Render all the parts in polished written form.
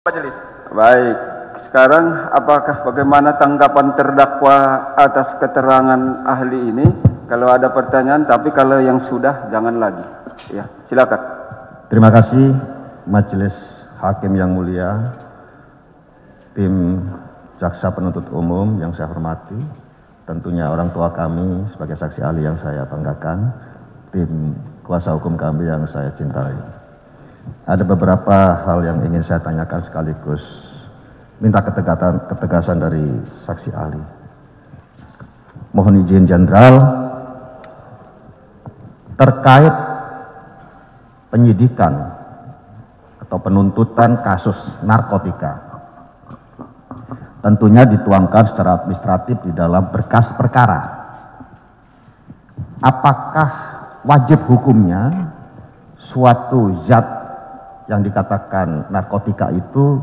Majelis. Baik, sekarang bagaimana tanggapan terdakwa atas keterangan ahli ini? Kalau ada pertanyaan, tapi kalau yang sudah jangan lagi. Ya, silakan. Terima kasih Majelis Hakim yang mulia, tim Jaksa Penuntut Umum yang saya hormati, tentunya orang tua kami sebagai saksi ahli yang saya banggakan, tim kuasa hukum kami yang saya cintai. Ada beberapa hal yang ingin saya tanyakan sekaligus minta ketegasan dari saksi ahli. Mohon izin Jenderal, terkait penyidikan atau penuntutan kasus narkotika, tentunya dituangkan secara administratif di dalam berkas perkara. Apakah wajib hukumnya suatu zat yang dikatakan narkotika itu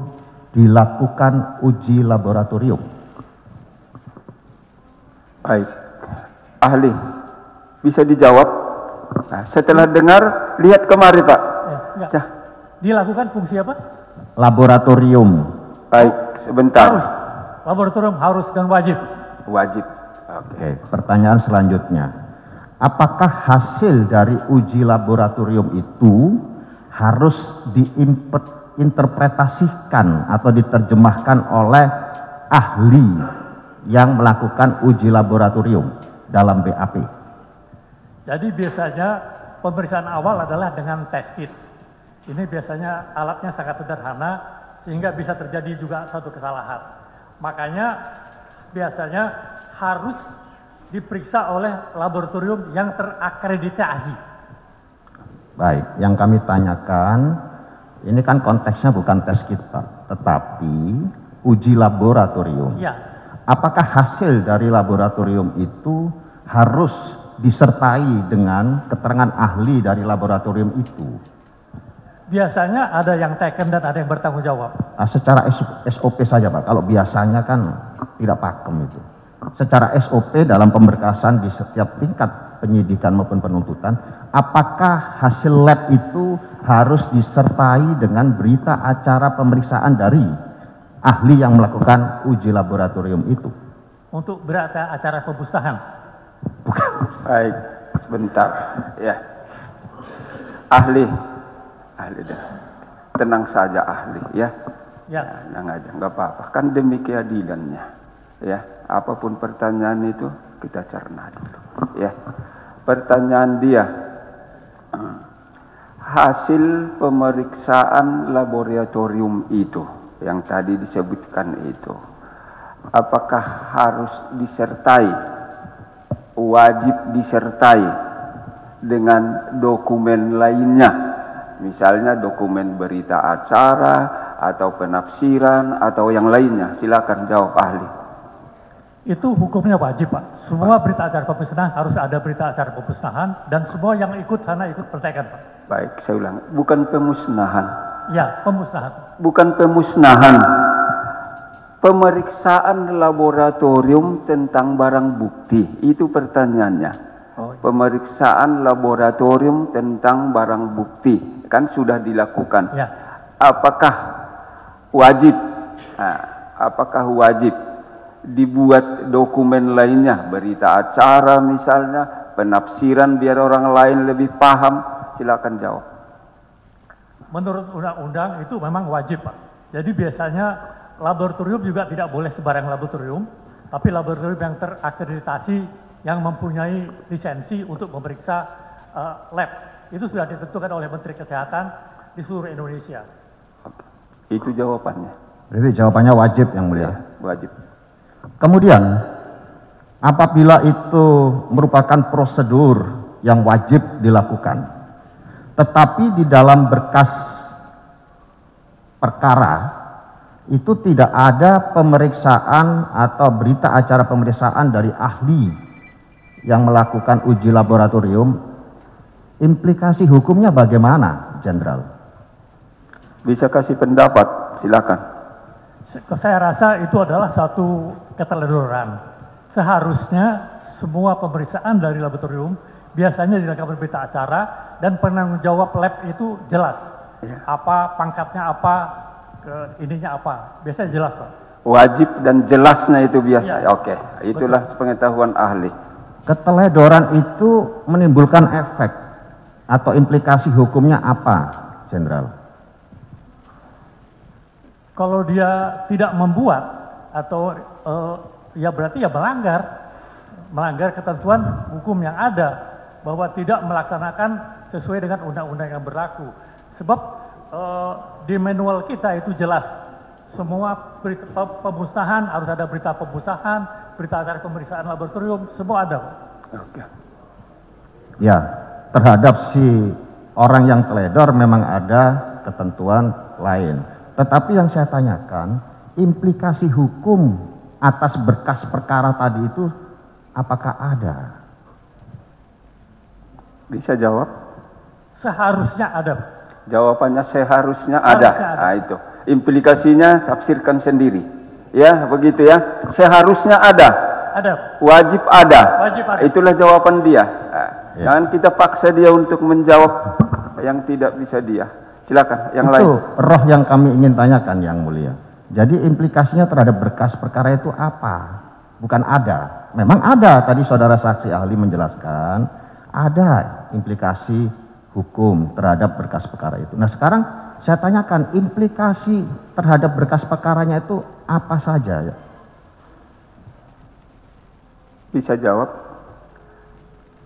dilakukan uji laboratorium? Baik, ahli bisa dijawab. Nah, setelah dengar, lihat kemari Pak. Dilakukan fungsi apa? Laboratorium. Baik, sebentar. Harus. Laboratorium harus dan wajib. Wajib. Oke, pertanyaan selanjutnya. Apakah hasil dari uji laboratorium itu harus diinterpretasikan atau diterjemahkan oleh ahli yang melakukan uji laboratorium dalam BAP? Jadi biasanya pemeriksaan awal adalah dengan test kit. Ini biasanya alatnya sangat sederhana sehingga bisa terjadi juga suatu kesalahan. Makanya biasanya harus diperiksa oleh laboratorium yang terakreditasi. Baik, yang kami tanyakan, ini kan konteksnya bukan tes kit Pak, tetapi uji laboratorium. Ya. Apakah hasil dari laboratorium itu harus disertai dengan keterangan ahli dari laboratorium itu? Biasanya ada yang taken dan ada yang bertanggung jawab. Secara SOP saja Pak, kalau biasanya kan tidak pakem itu. Secara SOP dalam pemberkasan di setiap tingkat penyidikan maupun penuntutan, apakah hasil lab itu harus disertai dengan berita acara pemeriksaan dari ahli yang melakukan uji laboratorium itu? Untuk berita acara pemusnahan? Bukan. Baik, sebentar. Ya, ahli dah. Tenang saja ahli, ya. Ya. Tenang aja, nggak apa-apa. Kan demi keadilannya, ya. Apapun pertanyaan itu kita cerna dulu, ya. Pertanyaan dia, hasil pemeriksaan laboratorium itu yang tadi disebutkan itu, apakah harus disertai, wajib disertai dengan dokumen lainnya, misalnya dokumen berita acara atau penafsiran atau yang lainnya? Silakan jawab ahli. Itu hukumnya wajib Pak. Semua berita acara pemusnahan harus ada berita acara pemusnahan dan semua yang ikut sana ikut pertekan Pak. Baik, saya ulang. Bukan pemusnahan. Ya, pemusnahan. Bukan pemusnahan. Pemeriksaan laboratorium tentang barang bukti. Itu pertanyaannya. Oh, iya. Pemeriksaan laboratorium tentang barang bukti. Kan sudah dilakukan. Ya. Apakah wajib? Apakah wajib dibuat dokumen lainnya, berita acara misalnya, penafsiran biar orang lain lebih paham? Silakan jawab. Menurut undang-undang itu memang wajib Pak. Jadi biasanya laboratorium juga tidak boleh sembarang laboratorium, tapi laboratorium yang terakreditasi yang mempunyai lisensi untuk memeriksa lab. Itu sudah ditentukan oleh Menteri Kesehatan di seluruh Indonesia. Itu jawabannya. Jadi jawabannya wajib yang mulia. Ya, wajib. Kemudian, apabila itu merupakan prosedur yang wajib dilakukan, tetapi di dalam berkas perkara itu tidak ada pemeriksaan atau berita acara pemeriksaan dari ahli yang melakukan uji laboratorium, implikasi hukumnya bagaimana, Jenderal? Bisa kasih pendapat, silakan. Saya rasa itu adalah satu keteledoran. Seharusnya semua pemeriksaan dari laboratorium biasanya dilakukan berita acara dan penanggung jawab lab itu jelas. Ya. Apa pangkatnya apa, ininya apa. Biasanya jelas, Pak. Wajib dan jelasnya itu biasa. Ya. Oke, itulah pengetahuan ahli. Keteledoran itu menimbulkan efek atau implikasi hukumnya apa, Jenderal? Kalau dia tidak membuat atau ya berarti ya melanggar ketentuan hukum yang ada, bahwa tidak melaksanakan sesuai dengan undang-undang yang berlaku. Sebab di manual kita itu jelas, semua berita pemusnahan harus ada berita pemusnahan, berita acara pemeriksaan laboratorium, semua ada. Oke. Ya, terhadap si orang yang teledor memang ada ketentuan lain. Tetapi yang saya tanyakan, implikasi hukum atas berkas perkara tadi itu apakah ada? Bisa jawab? Seharusnya ada. Jawabannya seharusnya Harusnya ada. ada. Nah, itu. Implikasinya tafsirkan sendiri. Ya, begitu ya. Seharusnya ada. Ada. Wajib ada. Wajib ada. Itulah jawaban dia. Nah, jangan kita paksa dia untuk menjawab yang tidak bisa dia. Silakan, yang lain. Itu roh yang kami ingin tanyakan, Yang Mulia. Jadi implikasinya terhadap berkas perkara itu apa? Bukan ada. Memang ada, tadi saudara saksi ahli menjelaskan, ada implikasi hukum terhadap berkas perkara itu. Nah sekarang saya tanyakan, implikasi terhadap berkas perkaranya itu apa saja? Bisa jawab?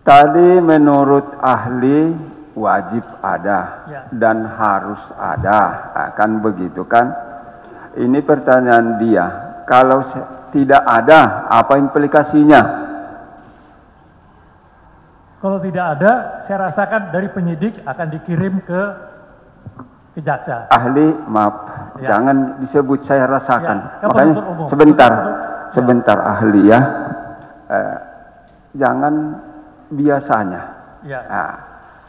Tadi menurut ahli wajib ada Ya. dan harus ada. Nah, kan begitu kan? Ini pertanyaan dia. Kalau tidak ada, apa implikasinya? Kalau tidak ada, saya rasakan dari penyidik akan dikirim ke jaksa. Ahli, maaf, Ya. jangan disebut saya rasakan. Ya, kan Makanya penuntut umum. sebentar ahli ya. Jangan biasanya. Ya. Nah,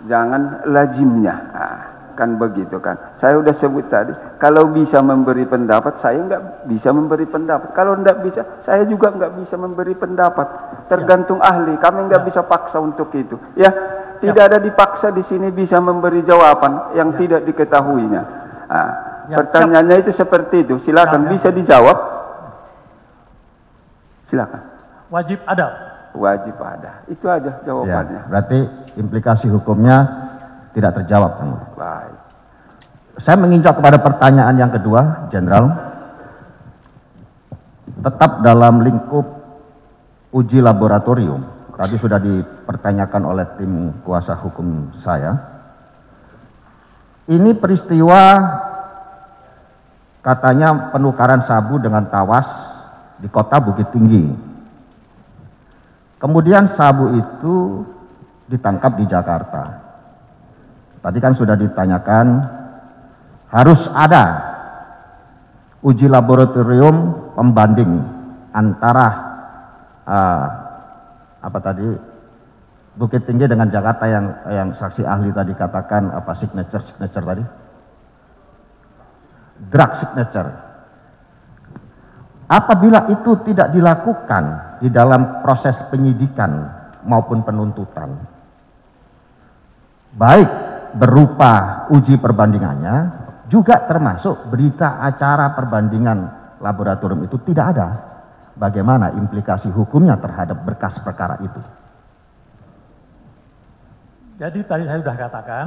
jangan lazimnya. Nah, kan begitu kan. Saya udah sebut tadi, kalau bisa memberi pendapat, saya nggak bisa memberi pendapat. Kalau nggak bisa, saya juga nggak bisa memberi pendapat. Tergantung ahli. Kami nggak bisa paksa untuk itu. Ya, tidak ada dipaksa di sini bisa memberi jawaban yang tidak diketahuinya. Nah, pertanyaannya itu seperti itu. Silakan, bisa dijawab. Silakan. Wajib ada. Wajib ada. Itu aja Ya, jawabannya. berarti implikasi hukumnya tidak terjawab, Yang Mulia. Baik. Saya menginjak kepada pertanyaan yang kedua, Jenderal. Tetap dalam lingkup uji laboratorium. Tadi sudah dipertanyakan oleh tim kuasa hukum saya. Ini peristiwa katanya penukaran sabu dengan tawas di kota Bukit Tinggi. Kemudian sabu itu ditangkap di Jakarta. Tadi kan sudah ditanyakan, harus ada uji laboratorium pembanding antara Bukit Tinggi dengan Jakarta yang saksi ahli tadi katakan apa signature tadi, drug signature. Apabila itu tidak dilakukan di dalam proses penyidikan maupun penuntutan, baik berupa uji perbandingannya, juga termasuk berita acara perbandingan laboratorium itu tidak ada. Bagaimana implikasi hukumnya terhadap berkas perkara itu? Jadi tadi saya sudah katakan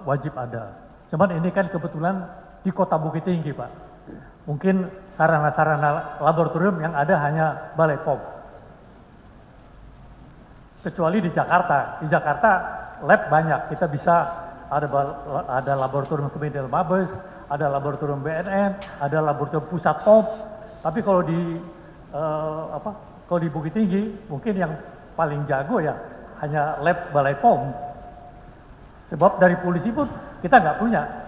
wajib ada. Cuman ini kan kebetulan di kota Bukit Tinggi, Pak. Mungkin sarana-sarana laboratorium yang ada hanya Balai POM. Kecuali di Jakarta. Di Jakarta lab banyak. Kita bisa ada laboratorium Kementerian Mabes, ada laboratorium BNN, ada laboratorium pusat POM. Tapi kalau di Bukit Tinggi mungkin yang paling jago ya hanya lab Balai POM. Sebab dari polisi pun kita nggak punya.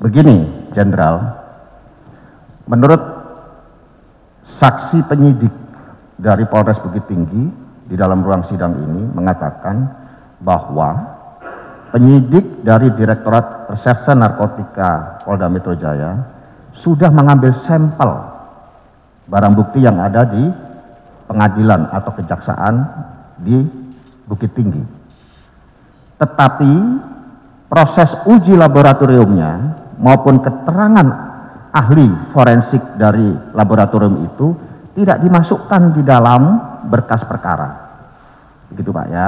Begini, Jenderal, menurut saksi penyidik dari Polres Bukit Tinggi di dalam ruang sidang ini mengatakan bahwa penyidik dari Direktorat Reserse Narkotika Polda Metro Jaya sudah mengambil sampel barang bukti yang ada di pengadilan atau kejaksaan di Bukit Tinggi. Tetapi proses uji laboratoriumnya maupun keterangan ahli forensik dari laboratorium itu tidak dimasukkan di dalam berkas perkara. Begitu Pak ya.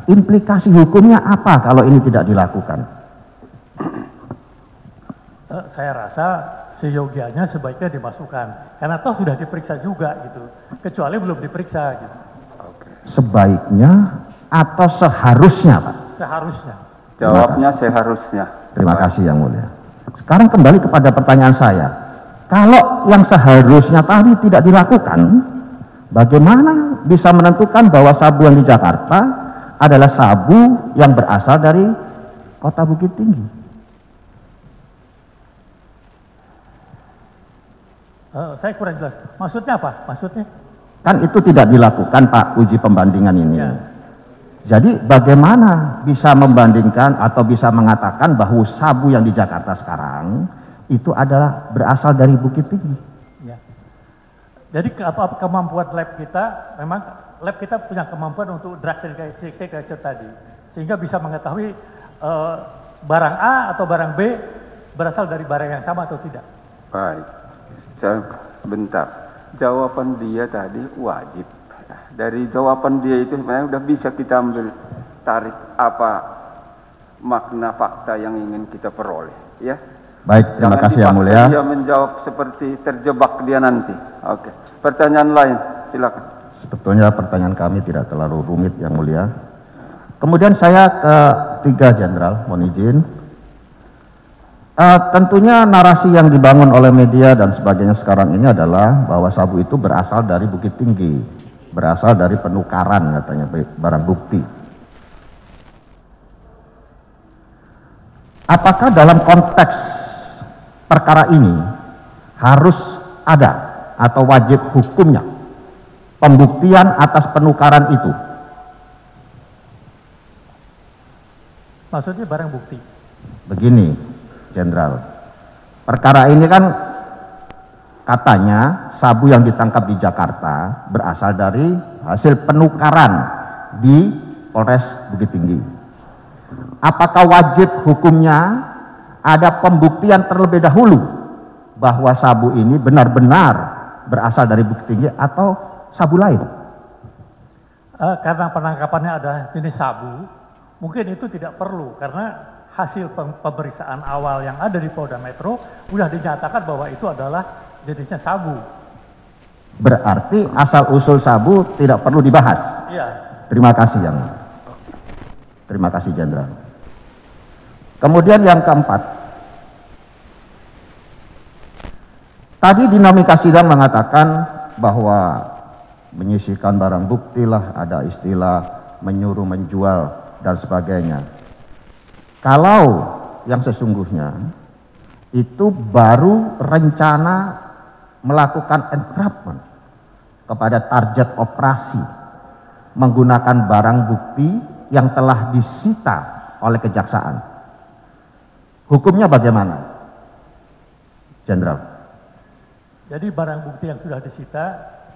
Implikasi hukumnya apa kalau ini tidak dilakukan? Saya rasa seyogianya sebaiknya dimasukkan, karena toh sudah diperiksa juga gitu, kecuali belum diperiksa gitu. Sebaiknya atau seharusnya Pak? Seharusnya. Jawabnya seharusnya. Terima kasih Yang Mulia. Sekarang kembali kepada pertanyaan saya. Kalau yang seharusnya tadi tidak dilakukan, bagaimana bisa menentukan bahwa sabu yang di Jakarta adalah sabu yang berasal dari kota Bukit Tinggi? Saya kurang jelas. Maksudnya apa? Maksudnya? Kan itu tidak dilakukan Pak, uji pembandingan ini. Ya. Jadi bagaimana bisa membandingkan atau bisa mengatakan bahwa sabu yang di Jakarta sekarang itu adalah berasal dari Bukit Tinggi? Ya. Jadi kemampuan lab kita, memang lab kita punya kemampuan untuk drug segregation tadi, sehingga bisa mengetahui barang A atau barang B berasal dari barang yang sama atau tidak. Baik, bentar. Jawaban dia tadi wajib. Dari jawaban dia itu sebenarnya udah bisa kita ambil tarik apa makna fakta yang ingin kita peroleh, ya. Baik, terima kasih Yang Mulia. Dia menjawab seperti terjebak dia nanti. Oke. Pertanyaan lain, silakan. Sebetulnya pertanyaan kami tidak terlalu rumit Yang Mulia. Kemudian saya ke 3 Jenderal, mohon izin. Tentunya narasi yang dibangun oleh media dan sebagainya sekarang ini adalah bahwa sabu itu berasal dari Bukit Tinggi, berasal dari penukaran katanya barang bukti. Apakah dalam konteks perkara ini harus ada atau wajib hukumnya pembuktian atas penukaran itu? Maksudnya barang bukti? Begini, Jenderal, perkara ini kan katanya sabu yang ditangkap di Jakarta berasal dari hasil penukaran di Polres Bukit Tinggi. Apakah wajib hukumnya ada pembuktian terlebih dahulu bahwa sabu ini benar-benar berasal dari Bukit Tinggi atau sabu lain? Karena penangkapannya adalah jenis sabu, mungkin itu tidak perlu, karena hasil pemeriksaan awal yang ada di Polda Metro sudah dinyatakan bahwa itu adalah jenisnya sabu. Berarti asal-usul sabu tidak perlu dibahas? Iya. Terima kasih Yang Mulia. Terima kasih Jenderal. Kemudian yang keempat, tadi dinamika sidang mengatakan bahwa menyisihkan barang bukti lah, ada istilah menyuruh menjual dan sebagainya. Kalau yang sesungguhnya itu baru rencana melakukan entrapment kepada target operasi menggunakan barang bukti yang telah disita oleh kejaksaan. Hukumnya bagaimana, Jenderal? Jadi barang bukti yang sudah disita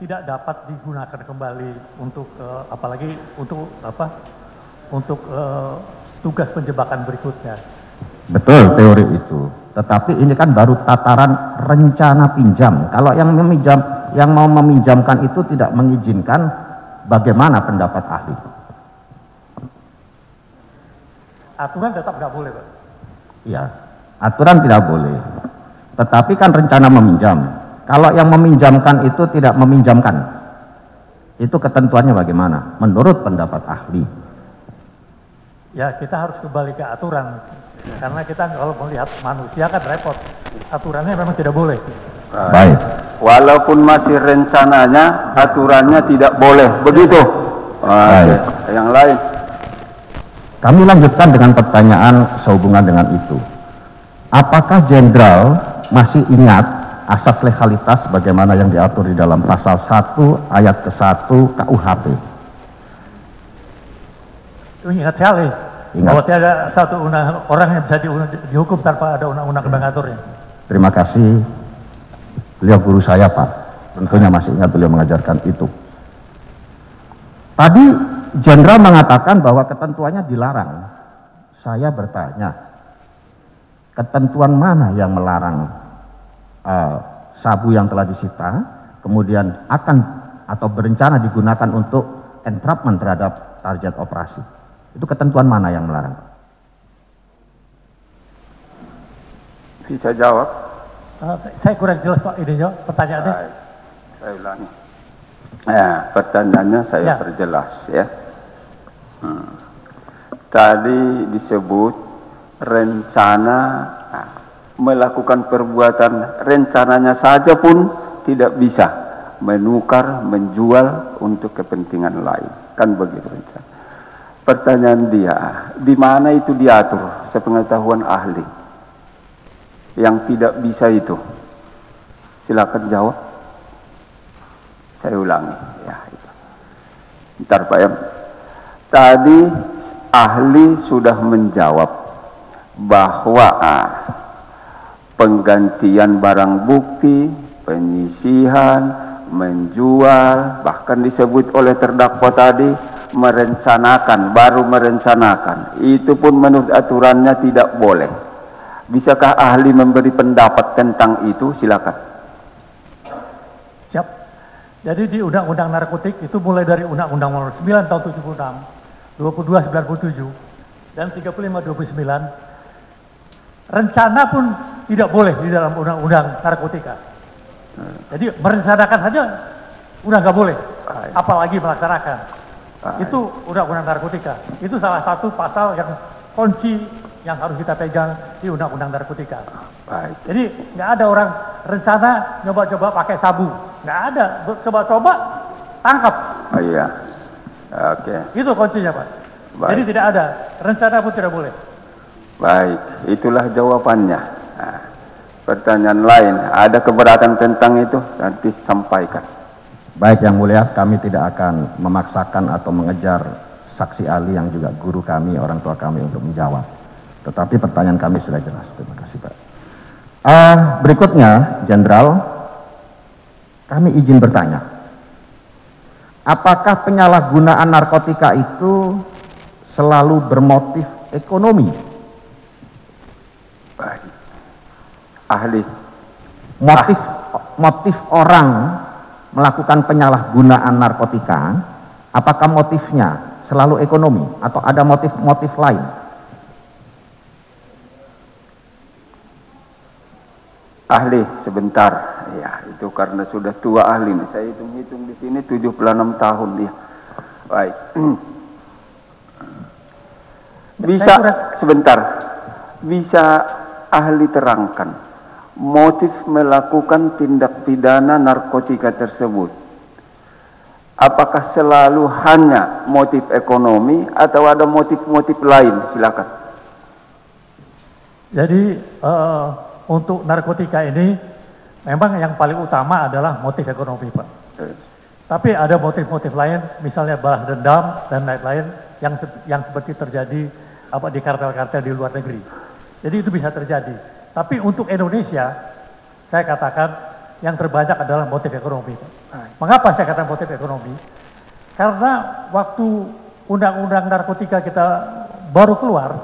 tidak dapat digunakan kembali untuk apalagi untuk tugas penjebakan berikutnya. Betul teori itu. Tetapi ini kan baru tataran rencana pinjam. Kalau yang mau meminjamkan itu tidak mengizinkan, bagaimana pendapat ahli? Aturan tetap nggak boleh, Pak. Iya, aturan tidak boleh. Tetapi kan rencana meminjam. Kalau yang meminjamkan itu tidak meminjamkan, itu ketentuannya bagaimana? Menurut pendapat ahli. Ya, kita harus kembali ke aturan. Karena kita kalau melihat manusia kan repot. Aturannya memang tidak boleh. Baik. Walaupun masih rencananya, aturannya tidak boleh. Begitu. Baik. Yang lain. Kami lanjutkan dengan pertanyaan sehubungan dengan itu. Apakah Jenderal masih ingat asas legalitas bagaimana yang diatur di dalam pasal 1 ayat ke-1 KUHP? Ingat sekali. Ingat. Bahwa tidak ada satu orang yang bisa dihukum tanpa ada undang-undang mengaturnya. Terima kasih. Beliau guru saya, Pak. Tentunya masih ingat beliau mengajarkan itu. Tadi Jenderal mengatakan bahwa ketentuannya dilarang. Saya bertanya, ketentuan mana yang melarang sabu yang telah disita kemudian akan atau berencana digunakan untuk entrapment terhadap target operasi? Itu ketentuan mana yang melarang? Bisa jawab? Saya kurang jelas Pak ininya, pertanyaannya. Baik, saya ulangi. Ya, pertanyaannya saya perjelas ya. Tadi disebut rencana melakukan perbuatan, rencananya saja pun tidak bisa menukar, menjual untuk kepentingan lain, kan begitu rencana. Pertanyaan dia, di mana itu diatur sepengetahuan ahli yang tidak bisa itu? Silakan jawab. Saya ulangi ya itu. Bentar Pak ya. Tadi ahli sudah menjawab bahwa penggantian barang bukti, penyisihan, menjual, bahkan disebut oleh terdakwa tadi merencanakan, baru merencanakan. Itu pun menurut aturannya tidak boleh. Bisakah ahli memberi pendapat tentang itu? Silakan. Siap. Jadi di Undang-Undang Narkotik itu mulai dari Undang-Undang Nomor 9 tahun 76, 2297 dan 3529, rencana pun tidak boleh di dalam Undang-Undang Narkotika. Jadi merencanakan saja udah nggak boleh, apalagi melaksanakan. Itu Undang-Undang Narkotika. Itu salah satu pasal yang kunci yang harus kita pegang di Undang-Undang Narkotika. Jadi nggak ada orang rencana coba-coba pakai sabu, nggak ada. Coba-coba tangkap. Oh iya, oke. Itu kuncinya Pak. Baik. Jadi tidak ada rencana pun tidak boleh. Baik, itulah jawabannya. Nah, pertanyaan lain, ada keberatan tentang itu? Nanti sampaikan. Baik Yang Mulia, kami tidak akan memaksakan atau mengejar saksi ahli yang juga guru kami, orang tua kami untuk menjawab. Tetapi pertanyaan kami sudah jelas. Terima kasih Pak. Berikutnya, Jenderal, kami izin bertanya. Apakah penyalahgunaan narkotika itu selalu bermotif ekonomi? Baik. Ahli. Motif orang melakukan penyalahgunaan narkotika, apakah motifnya selalu ekonomi atau ada motif-motif lain? Ahli, sebentar. Ya, itu karena sudah tua ahli nih. Saya hitung-hitung di sini 76 tahun dia. Baik. Bisa sebentar. Bisa ahli terangkan motif melakukan tindak pidana narkotika tersebut? Apakah selalu hanya motif ekonomi atau ada motif-motif lain? Silakan. Jadi untuk narkotika ini memang yang paling utama adalah motif ekonomi Pak. Tapi ada motif-motif lain, misalnya balas dendam dan lain-lain yang seperti terjadi di kartel-kartel di luar negeri. Jadi itu bisa terjadi. Tapi untuk Indonesia, saya katakan yang terbanyak adalah motif ekonomi. Mengapa saya katakan motif ekonomi? Karena waktu undang-undang narkotika kita baru keluar,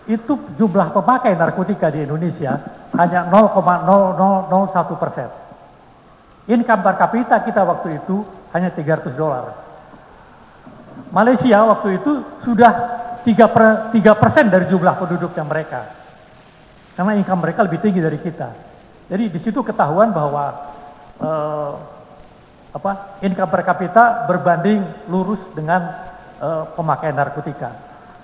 itu jumlah pemakai narkotika di Indonesia hanya 0,0001%. Income per kapita kita waktu itu hanya $300. Malaysia waktu itu sudah 3% dari jumlah penduduknya mereka. Karena income mereka lebih tinggi dari kita. Jadi di situ ketahuan bahwa income per kapita berbanding lurus dengan pemakaian narkotika.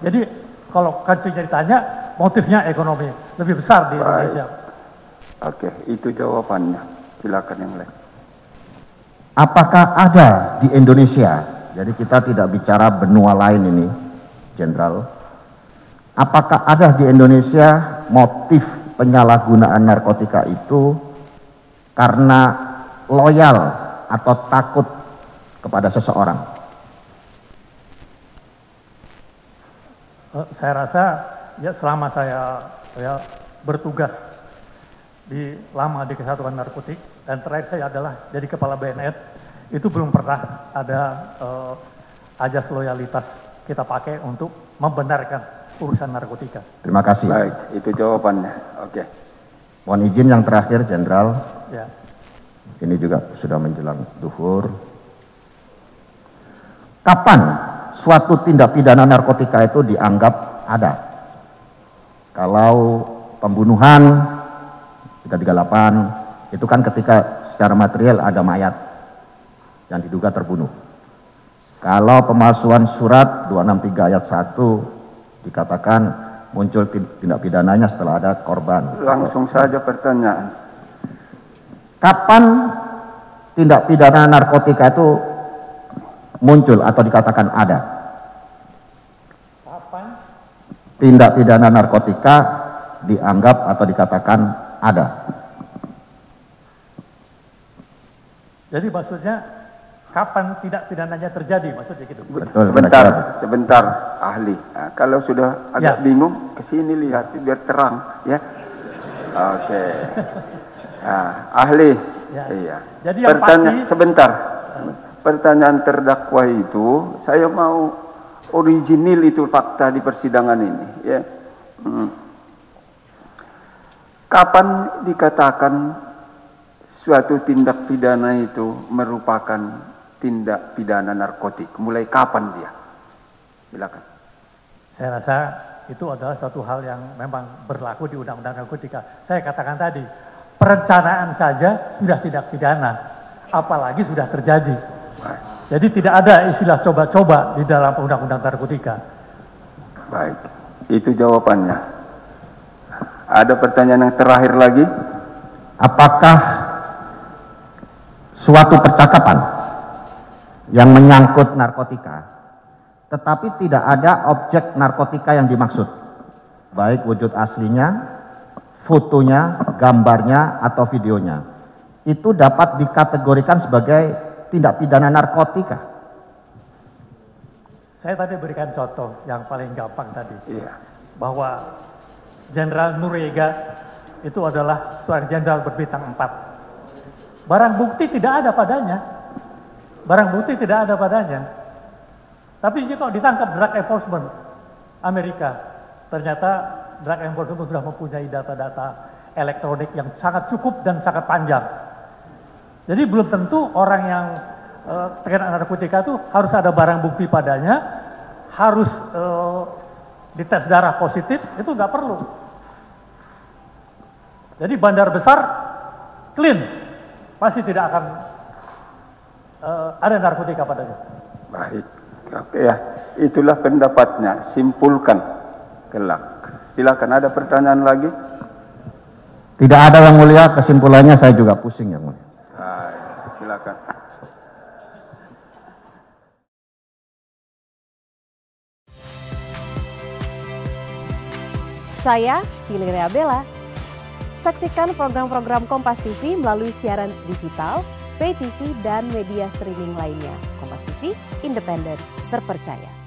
Jadi kalau kancingnya ditanya, motifnya ekonomi lebih besar di Indonesia. Oke, itu jawabannya. Silakan yang lain. Apakah ada di Indonesia? Jadi kita tidak bicara benua lain ini, Jenderal. Apakah ada di Indonesia motif penyalahgunaan narkotika itu karena loyal atau takut kepada seseorang? Saya rasa ya selama saya bertugas lama di Kesatuan Narkotik dan terakhir saya adalah jadi kepala BNN, itu belum pernah ada ajas loyalitas kita pakai untuk membenarkan urusan narkotika. Terima kasih. Baik, itu jawabannya. Oke. Mohon izin yang terakhir, Jenderal. Ya. Ini juga sudah menjelang duhur. Kapan suatu tindak pidana narkotika itu dianggap ada? Kalau pembunuhan 338 itu kan ketika secara material ada mayat yang diduga terbunuh. Kalau pemalsuan surat 263 ayat 1 dikatakan muncul tindak pidananya setelah ada korban. Langsung saja pertanyaan. Kapan tindak pidana narkotika itu muncul atau dikatakan ada? Kapan? Tindak pidana narkotika dianggap atau dikatakan ada. Jadi maksudnya kapan tidak pidananya terjadi, maksudnya gitu. Betul, Sebentar, ahli. Nah, kalau sudah agak bingung, ke sini lihat biar terang, ya. Oke. Nah, ahli. Ya. Iya. Jadi yang pasti, sebentar. Pertanyaan terdakwa itu, saya mau original itu fakta di persidangan ini, ya. Kapan dikatakan suatu tindak pidana itu merupakan tindak pidana narkotik? Mulai kapan dia? Silakan. saya rasa itu adalah suatu hal yang memang berlaku di Undang-Undang Narkotika. Saya katakan tadi, perencanaan saja sudah tidak pidana, apalagi sudah terjadi. Baik. Jadi tidak ada istilah coba-coba di dalam Undang-Undang Narkotika. Baik, itu jawabannya. Ada pertanyaan yang terakhir lagi? Apakah suatu percakapan yang menyangkut narkotika, tetapi tidak ada objek narkotika yang dimaksud, baik wujud aslinya, fotonya, gambarnya, atau videonya, itu dapat dikategorikan sebagai tindak pidana narkotika? Saya tadi berikan contoh yang paling gampang tadi, Iya. bahwa Jenderal Noriega itu adalah seorang jenderal berbintang 4. Barang bukti tidak ada padanya. Barang bukti tidak ada padanya. Tapi jika ditangkap drug enforcement Amerika, ternyata drug enforcement sudah mempunyai data-data elektronik yang sangat cukup dan sangat panjang. Jadi belum tentu orang yang terkena narkotika itu harus ada barang bukti padanya, harus dites darah positif, itu nggak perlu. Jadi bandar besar clean, pasti tidak akan ada narkotika padanya. Baik. Oke ya, itulah pendapatnya. Simpulkan kelak. Silakan, ada pertanyaan lagi? Tidak ada, Yang Mulia. Kesimpulannya saya juga pusing, Yang Mulia. Baik, silakan. Saya Valeria Bella. Saksikan program-program Kompas TV melalui siaran digital, pay TV, dan media streaming lainnya. Kompas TV, independen, terpercaya.